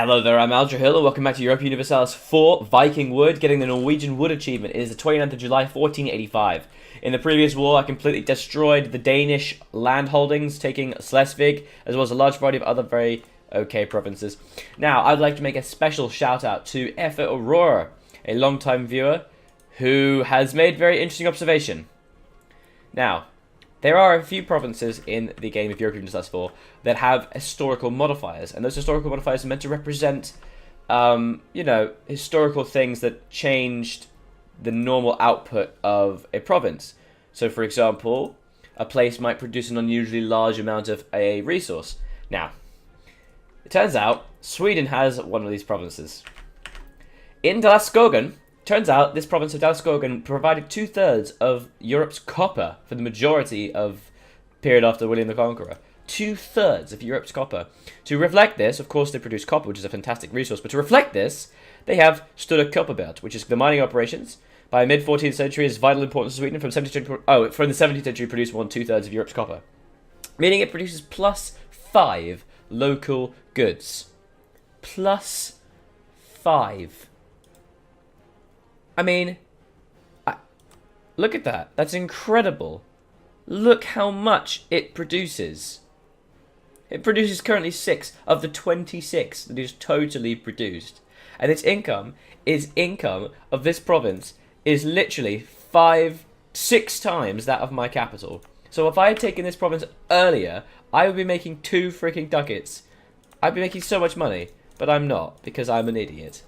Hello there, I'm Aldrahill, and welcome back to Europa Universalis 4 Viking Wood, getting the Norwegian Wood achievement. It is the 29th of July, 1485. In the previous war, I completely destroyed the Danish land holdings, taking Slesvig, as well as a large variety of other very okay provinces. Now, I'd like to make a special shout out to Effa Aurora, a long-time viewer, who has made very interesting observation. Now, there are a few provinces in the game of Europa Universalis 4 that have historical modifiers, and those historical modifiers are meant to represent, historical things that changed the normal output of a province. So, for example, a place might produce an unusually large amount of a resource. Now, it turns out Sweden has one of these provinces. In Dalaskogen, turns out this province of Dalaskogen provided 2/3 of Europe's copper for the majority of the period after William the Conqueror. 2/3 of Europe's copper. To reflect this, of course, they produce copper, which is a fantastic resource, but to reflect this, they have Stora Kopparberg, which is the mining operations. By mid-14th century, is vital importance to Sweden. From the 17th century, produced 2/3 of Europe's copper, meaning it produces +5 local goods. +5. I mean, look at that. That's incredible. Look how much it produces. It produces currently 6 of the 26 that is totally produced. And its income of this province is literally 6 times that of my capital. So if I had taken this province earlier, I would be making 2 freaking ducats. I'd be making so much money, but I'm not, because I'm an idiot,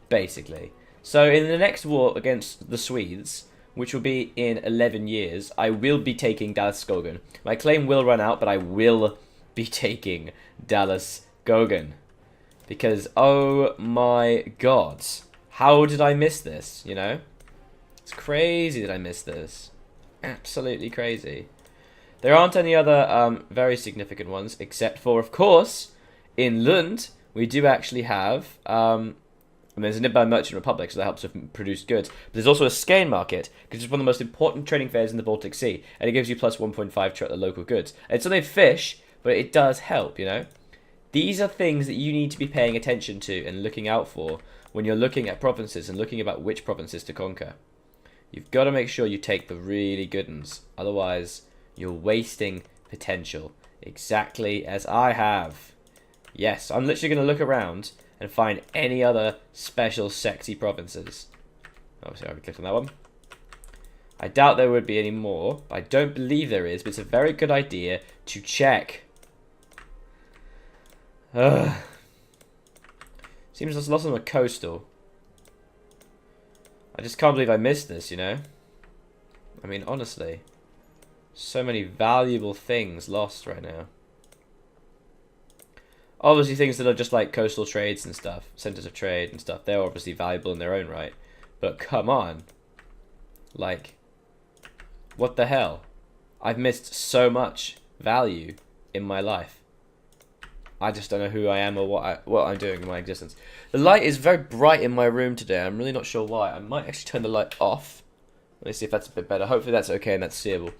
basically. So in the next war against the Swedes, which will be in 11 years, I will be taking Dalaskogen. My claim will run out, but I will be taking Dalaskogen. Because, oh my god, how did I miss this, you know? It's crazy that I missed this. Absolutely crazy. There aren't any other very significant ones, except for, of course, in Lund, we do actually have... and there's a nearby merchant republic, so that helps with produced goods. But there's also a skein market, because it's one of the most important trading fairs in the Baltic Sea, and it gives you plus 1.5 to the local goods. And it's only fish, but it does help, you know? These are things that you need to be paying attention to and looking out for when you're looking at provinces and looking about which provinces to conquer. You've got to make sure you take the really good ones, otherwise you're wasting potential, exactly as I have. Yes, I'm literally going to look around and find any other special sexy provinces. Oh, sorry, I clicked on that one. I doubt there would be any more. I don't believe there is, but it's a very good idea to check. Seems there's lots of them are coastal. I just can't believe I missed this, you know? I mean, honestly. So many valuable things lost right now. Obviously, things that are just like coastal trades and stuff, centers of trade and stuff, they're obviously valuable in their own right. But come on. Like, what the hell? I've missed so much value in my life. I just don't know who I am or what I'm doing in my existence. The light is very bright in my room today. I'm really not sure why. I might actually turn the light off. Let me see if that's a bit better. Hopefully that's okay and that's seeable.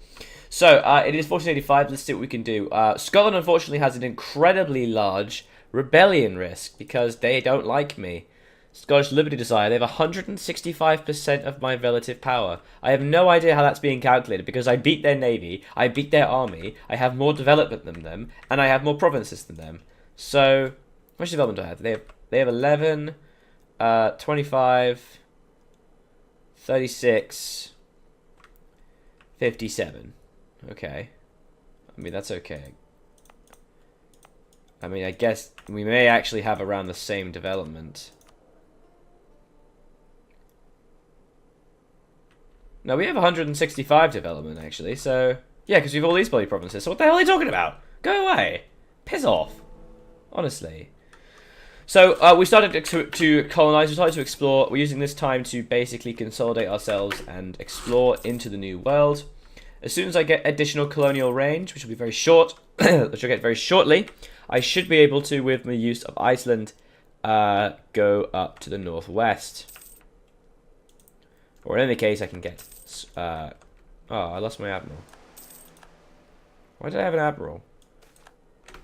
So, it is 1485. Let's see what we can do. Scotland, unfortunately, has an incredibly large rebellion risk because they don't like me. Scottish Liberty Desire, they have 165% of my relative power. I have no idea how that's being calculated because I beat their navy, I beat their army, I have more development than them, and I have more provinces than them. So, how much development do I have? They have 11, 25, 36, 57. Okay. I mean, that's okay. I mean, I guess we may actually have around the same development. No, we have 165 development, actually, so... Yeah, because we have all these bloody provinces, so what the hell are they talking about? Go away! Piss off! Honestly. So, we started to colonize, we started to explore. We're using this time to basically consolidate ourselves and explore into the new world. As soon as I get additional colonial range, which will be very short, which I'll get very shortly, I should be able to, with the use of Iceland, go up to the northwest. Or in any case, I can get... oh, I lost my admiral. Why did I have an admiral?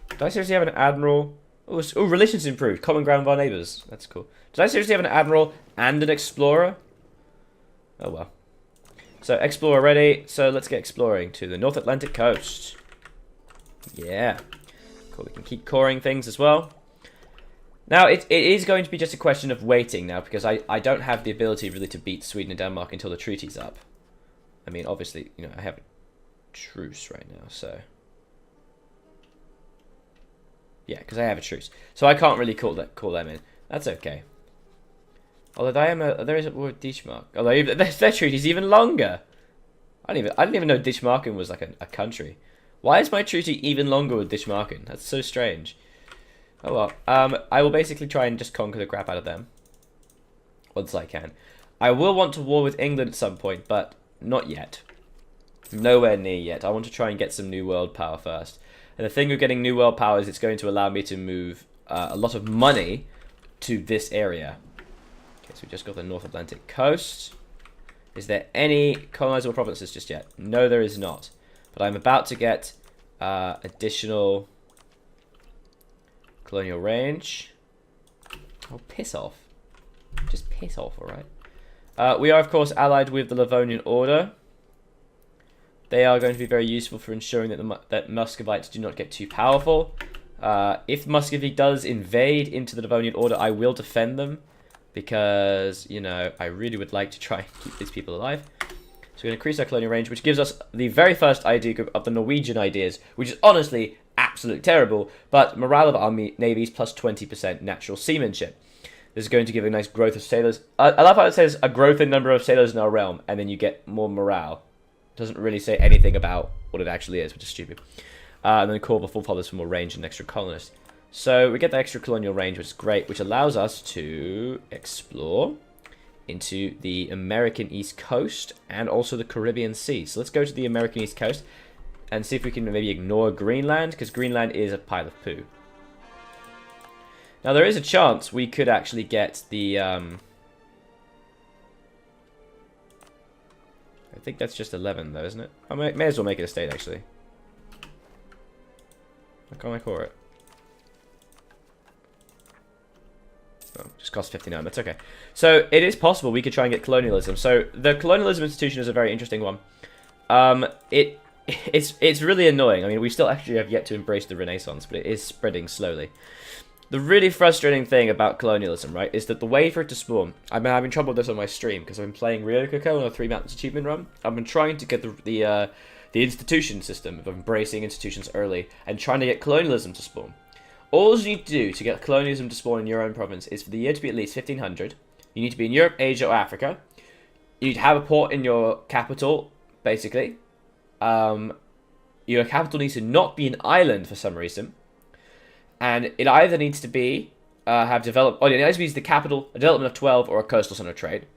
Did I seriously have an admiral Oh, relations improved. Common ground with our neighbours. That's cool. Did I seriously have an admiral and an explorer? Oh well. So, explorer ready. So, let's get exploring to the North Atlantic coast. Yeah. Cool. We can keep coring things as well. Now, it is going to be just a question of waiting now, because I don't have the ability really to beat Sweden and Denmark until the treaty's up. I mean, obviously, you know, I have a truce right now, so... Yeah, because I have a truce. So I can't really call them in. That's okay. Although there is a war with Dishmark. Although their treaty's even longer. I didn't even know Dishmarken was like a country. Why is my treaty even longer with Dishmarken? That's so strange. Oh well. I will basically try and just conquer the crap out of them. Once I can. I will want to war with England at some point, but not yet. Nowhere near yet. I want to try and get some new world power first. And the thing with getting new world power is it's going to allow me to move a lot of money to this area. Okay, so we just got the North Atlantic coast. Is there any colonizable provinces just yet? No, there is not. But I'm about to get additional colonial range. Oh, piss off. Just piss off, alright? We are, of course, allied with the Livonian Order. They are going to be very useful for ensuring that Muscovites do not get too powerful. If Muscovy does invade into the Livonian Order, I will defend them. Because, you know, I really would like to try and keep these people alive. So we're going to increase our colonial range, which gives us the very first idea group of the Norwegian ideas, which is honestly absolutely terrible. But morale of our navies plus 20% natural seamanship. This is going to give a nice growth of sailors. I love how it says a growth in number of sailors in our realm, and then you get more morale. It doesn't really say anything about what it actually is, which is stupid. And then call the full fathers for more range and extra colonists. So we get the extra colonial range, which is great, which allows us to explore into the American East Coast and also the Caribbean Sea. So let's go to the American East Coast and see if we can maybe ignore Greenland, because Greenland is a pile of poo. Now there is a chance we could actually get the... I think that's just 11 though, isn't it? I may as well make it a state, actually. How can I call it? Oh, just cost 59, that's okay. So, it is possible we could try and get colonialism. So, the colonialism institution is a very interesting one. It's really annoying. I mean, we still actually have yet to embrace the Renaissance, but it is spreading slowly. The really frustrating thing about colonialism, right, is that the way for it to spawn... I've been having trouble with this on my stream, because I've been playing Rio Coco on a 3 Mountains achievement run. I've been trying to get the institution system of embracing institutions early, and trying to get colonialism to spawn. All you need to do to get colonialism to spawn in your own province is for the year to be at least 1500. You need to be in Europe, Asia, or Africa. You need to have a port in your capital, basically. Your capital needs to not be an island for some reason. And it either needs to be, it needs to be the capital, a development of 12, or a coastal center of trade.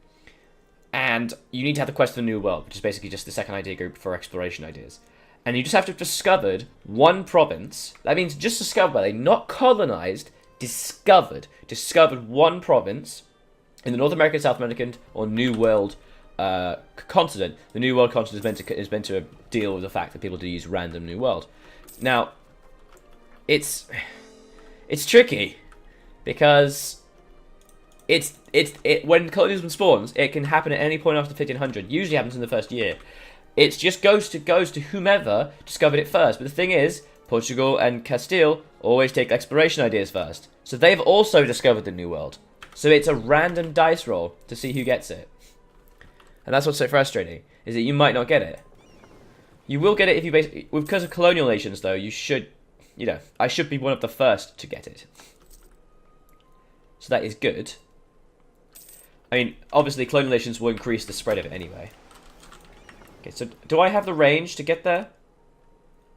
And you need to have the quest of the New World, which is basically just the second idea group for exploration ideas. And you just have to have discovered one province. That means just discovered, by the way, not colonized, discovered. Discovered one province in the North American, South American, or New World continent. The New World continent is meant to deal with the fact that people do use random New World. Now, it's tricky because when colonialism spawns, it can happen at any point after 1500. Usually happens in the first year. It just goes to whomever discovered it first. But the thing is, Portugal and Castile always take exploration ideas first. So they've also discovered the New World. So it's a random dice roll to see who gets it. And that's what's so frustrating, is that you might not get it. You will get it if you basically... Because of colonial nations, though, you should... You know, I should be one of the first to get it. So that is good. I mean, obviously, colonial nations will increase the spread of it anyway. Okay, so do I have the range to get there?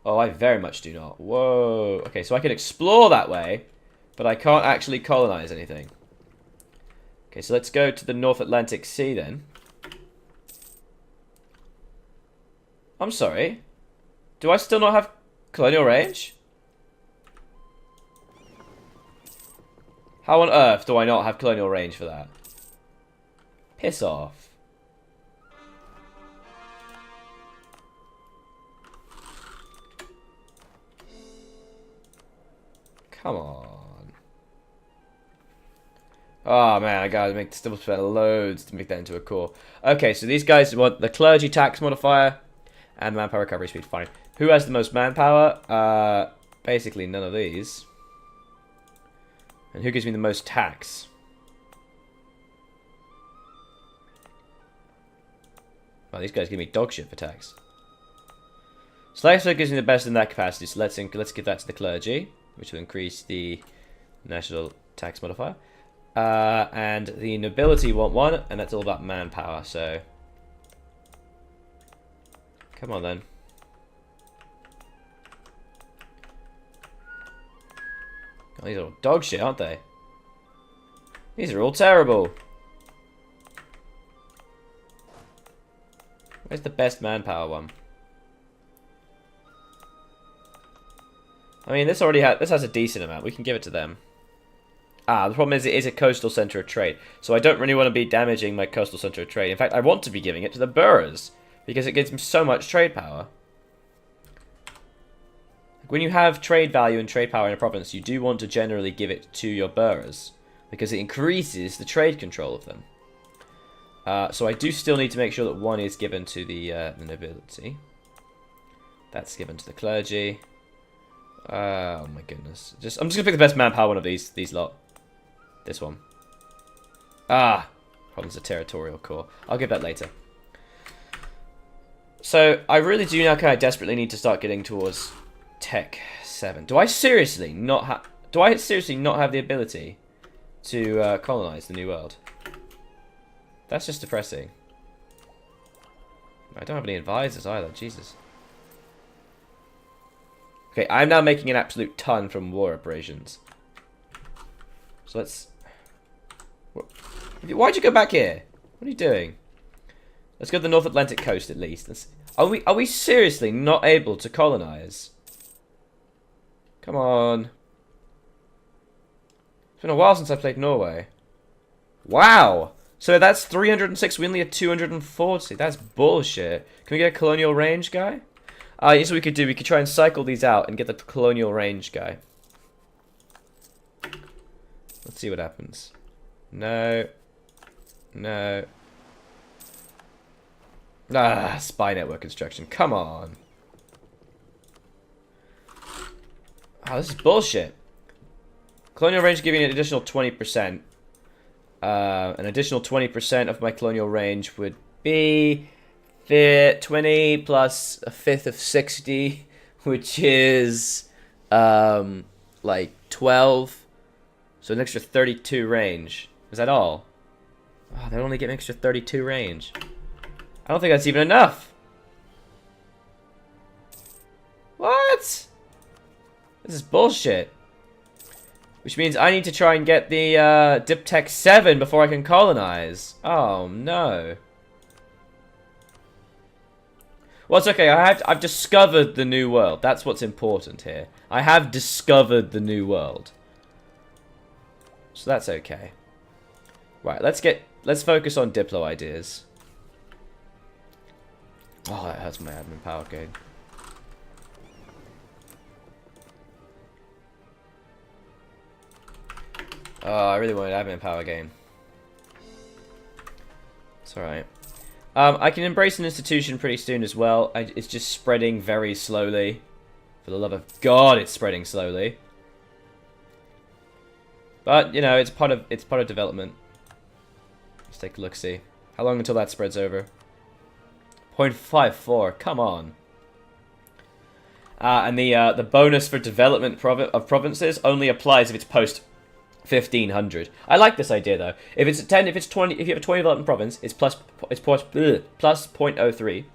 Oh, I very much do not. Whoa. Okay, so I can explore that way, but I can't actually colonize anything. Okay, so let's go to the North Atlantic Sea then. I'm sorry. Do I still not have colonial range? How on earth do I not have colonial range for that? Piss off. Come on. Oh man, I gotta still spend loads to make that into a core. Okay, so these guys want the clergy tax modifier and manpower recovery speed. Fine. Who has the most manpower? Basically none of these. And who gives me the most tax? Oh, these guys give me dog shit for tax. Slackfoot gives me the best in that capacity, so let's give that to the clergy, which will increase the national tax modifier. And the nobility want one, and that's all about manpower, so... Come on, then. Oh, these are all dog shit, aren't they? These are all terrible. Where's the best manpower one? I mean, this has a decent amount. We can give it to them. Ah, the problem is it is a coastal center of trade, so I don't really want to be damaging my coastal center of trade. In fact, I want to be giving it to the boroughs because it gives them so much trade power. When you have trade value and trade power in a province, you do want to generally give it to your boroughs because it increases the trade control of them. So I do still need to make sure that one is given to the nobility. That's given to the clergy. Oh my goodness! I'm just gonna pick the best manpower one of these lot. This one. Ah, problems of territorial core. I'll give that later. So I really do now kind of desperately need to start getting towards Tech 7. Do I seriously not have? Do I seriously not have the ability to colonize the New World? That's just depressing. I don't have any advisors either. Jesus. Okay, I'm now making an absolute ton from war operations. So let's... Why'd you go back here? What are you doing? Let's go to the North Atlantic coast at least. Are we seriously not able to colonize? Come on. It's been a while since I played Norway. Wow! So that's 306, we only had 240. That's bullshit. Can we get a colonial range guy? Here's what we could do. We could try and cycle these out and get the colonial range guy. Let's see what happens. No. No. Ah, spy network construction. Come on. Oh, this is bullshit. Colonial range giving an additional 20%. An additional 20% of my colonial range would be 20 plus a fifth of 60, which is like 12. So an extra 32 range. Is that all? Oh, they only get an extra 32 range. I don't think that's even enough. What? This is bullshit. Which means I need to try and get the Diptech 7 before I can colonize. Oh no. Well, it's okay. I've discovered the new world. That's what's important here. I have discovered the new world. So that's okay. Right, let's focus on Diplo ideas. Oh, that hurts my admin power gain. Oh, I really wanted admin power gain. It's alright. I can embrace an institution pretty soon as well. It's just spreading very slowly. For the love of God, it's spreading slowly. But you know, it's part of development. Let's take a look. See how long until that spreads over. 0.54. Come on. And the bonus for development of provinces only applies if it's post 1500. I like this idea though. If it's 10, if it's 20, if you have a 20 development province, it's plus 0.03.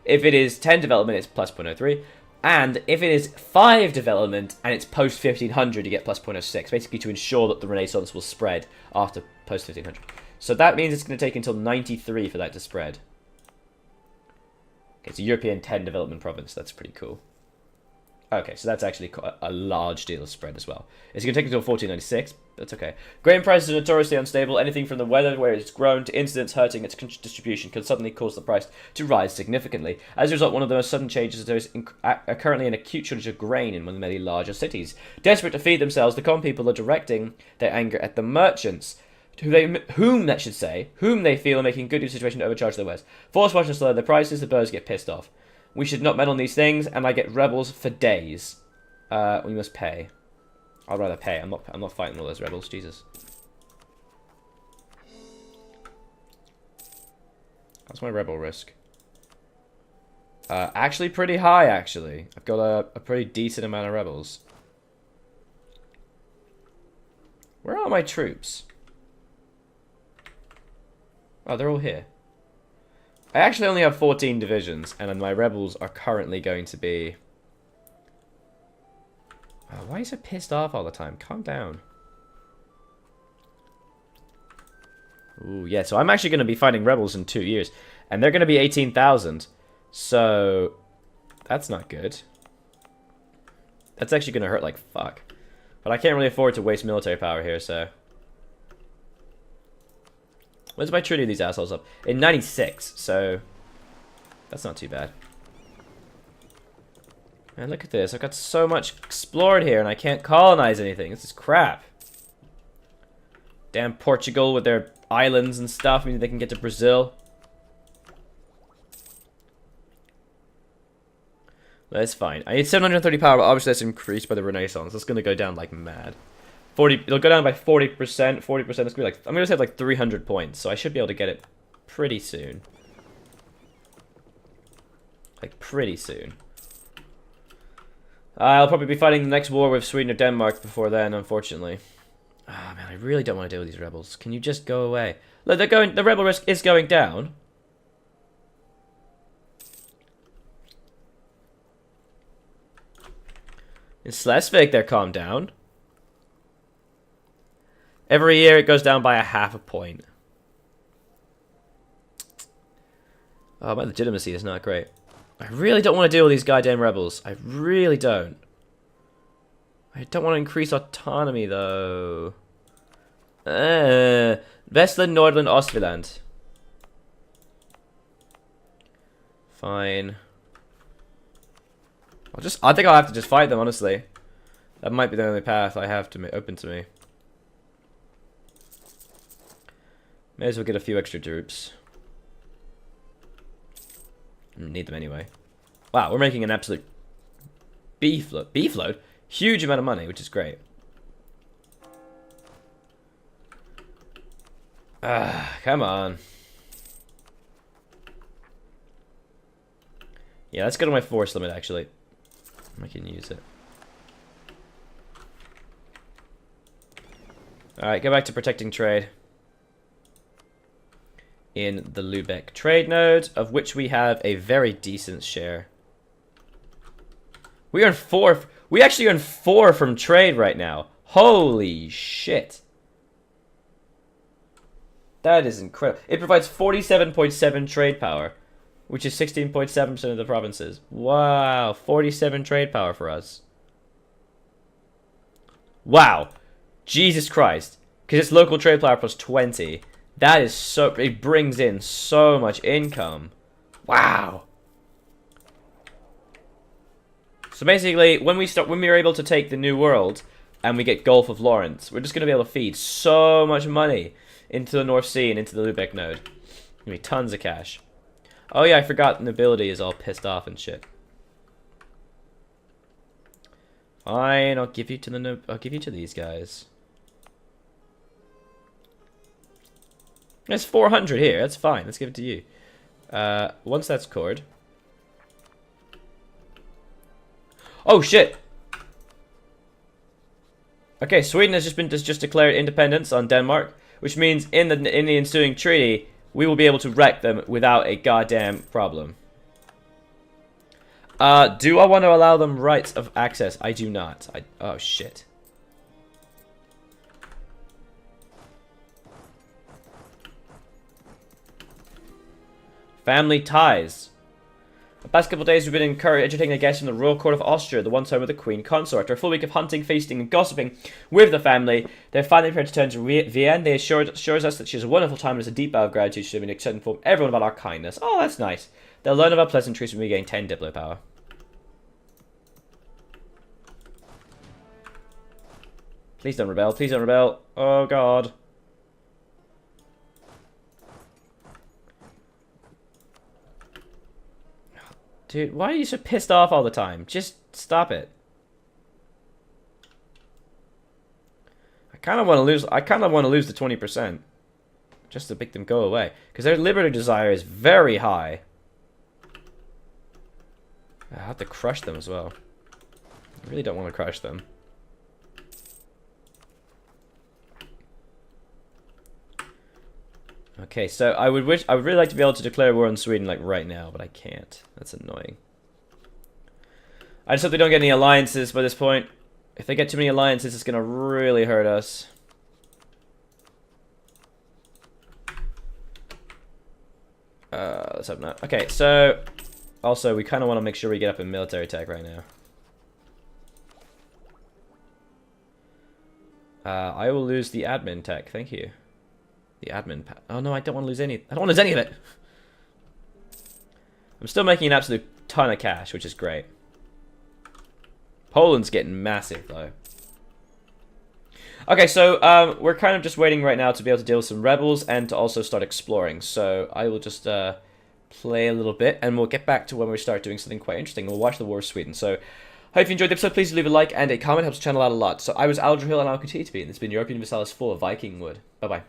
If it is 10 development, it's plus 0.03. And if it is 5 development and it's post 1500, you get plus 0.06. Basically to ensure that the Renaissance will spread after post 1500. So that means it's going to take until 93 for that to spread. Okay, it's a European 10 development province. That's pretty cool. Okay, so that's actually quite a large deal of spread as well. It's going to take until 1496. That's okay. Grain prices are notoriously unstable. Anything from the weather where it's grown to incidents hurting its distribution can suddenly cause the price to rise significantly. As a result, one of the most sudden changes is there is currently an acute shortage of grain in one of the many larger cities. Desperate to feed themselves, the common people are directing their anger at the merchants. whom they feel are making good use of the situation to overcharge the West. Force Washington to lower the prices, the birds get pissed off. We should not meddle in these things, and I get rebels for days. We must pay. I'd rather pay. I'm not fighting all those rebels, Jesus. That's my rebel risk. Actually pretty high, actually. I've got a pretty decent amount of rebels. Where are my troops? Oh, they're all here. I actually only have 14 divisions, and my rebels are currently going to be... Oh, why are you so pissed off all the time? Calm down. Ooh, yeah, so I'm actually going to be fighting rebels in 2 years. And they're going to be 18,000. So, that's not good. That's actually going to hurt like fuck. But I can't really afford to waste military power here, so... When's my treaty of these assholes up? In 96, so... That's not too bad. Man, look at this. I've got so much explored here, and I can't colonize anything. This is crap. Damn Portugal with their islands and stuff. Maybe they can get to Brazil. That's fine. I need 730 power, but obviously that's increased by the Renaissance. It's going to go down like mad. It'll go down by 40%. 40%. It's going to be like... I'm going to save like 300 points, so I should be able to get it pretty soon. Like, pretty soon. I'll probably be fighting the next war with Sweden or Denmark before then, unfortunately. Ah, man, I really don't want to deal with these rebels. Can you just go away? Look, they're going... The rebel risk is going down. In Schleswig, they're calmed down. Every year, it goes down by a half a point. Oh, my legitimacy is not great. I really don't want to deal with these goddamn rebels. I really don't. I don't want to increase autonomy, though. Westland, Nordland, Ostwieland. Fine. I think I'll have to just fight them, honestly. That might be the only path I have to open to me. May as well get a few extra troops. Need them anyway. Wow, we're making an absolute beef load. Beef load? Huge amount of money, which is great. Come on. Yeah, let's go to my force limit, actually. I can use it. Alright, go back to protecting trade. In the Lübeck trade node, of which we have a very decent share. We earn 4. We actually earn 4 from trade right now. Holy shit. That is incredible. It provides 47.7 trade power, which is 16.7% of the provinces. Wow, 47 trade power for us. Wow. Jesus Christ. Because it's local trade power plus 20. That is so... It brings in so much income. Wow. So basically, when we're able to take the New World and we get Gulf of Lawrence, we're just going to be able to feed so much money into the North Sea and into the Lübeck node. Gonna be tons of cash. Oh yeah, I forgot nobility is all pissed off and shit. Fine, I'll give you to these guys. There's 400 here. That's fine. Let's give it to you. Once that's cored. Oh shit! Okay, Sweden has just declared independence on Denmark, which means in the ensuing treaty we will be able to wreck them without a goddamn problem. Do I want to allow them rights of access? I do not. Oh shit. Family ties. The past couple of days we've been entertaining a guest from the Royal Court of Austria, the once home of the Queen Consort. After a full week of hunting, feasting, and gossiping with the family, they're finally prepared to turn to Vienna. They assures us that she has a wonderful time and has a deep bow of gratitude. She's been excited to inform everyone about our kindness. Oh, that's nice. They'll learn of our pleasantries when we gain 10 Diplo power. Please don't rebel. Please don't rebel. Oh, God. Dude, why are you so pissed off all the time? Just stop it. I kind of want to lose. I kind of want to lose the 20%, just to make them go away, because their liberty desire is very high. I have to crush them as well. I really don't want to crush them. Okay, so I would really like to be able to declare war on Sweden like right now, but I can't. That's annoying. I just hope they don't get any alliances by this point. If they get too many alliances, it's gonna really hurt us. Let's hope not. Okay, so also we kind of want to make sure we get up in military tech right now. I will lose the admin tech. Thank you. The admin pad. Oh no, I don't want to lose any. I don't want to lose any of it. I'm still making an absolute ton of cash, which is great. Poland's getting massive though. Okay, so we're kind of just waiting right now to be able to deal with some rebels and to also start exploring. So I will just play a little bit, and we'll get back to when we start doing something quite interesting. We'll watch the War of Sweden. So hope you enjoyed the episode. Please leave a like and a comment. Helps the channel out a lot. So I was Aldrahill, and I'll continue to be. And this has been Europa Universalis 4 Viking Wood. Bye bye.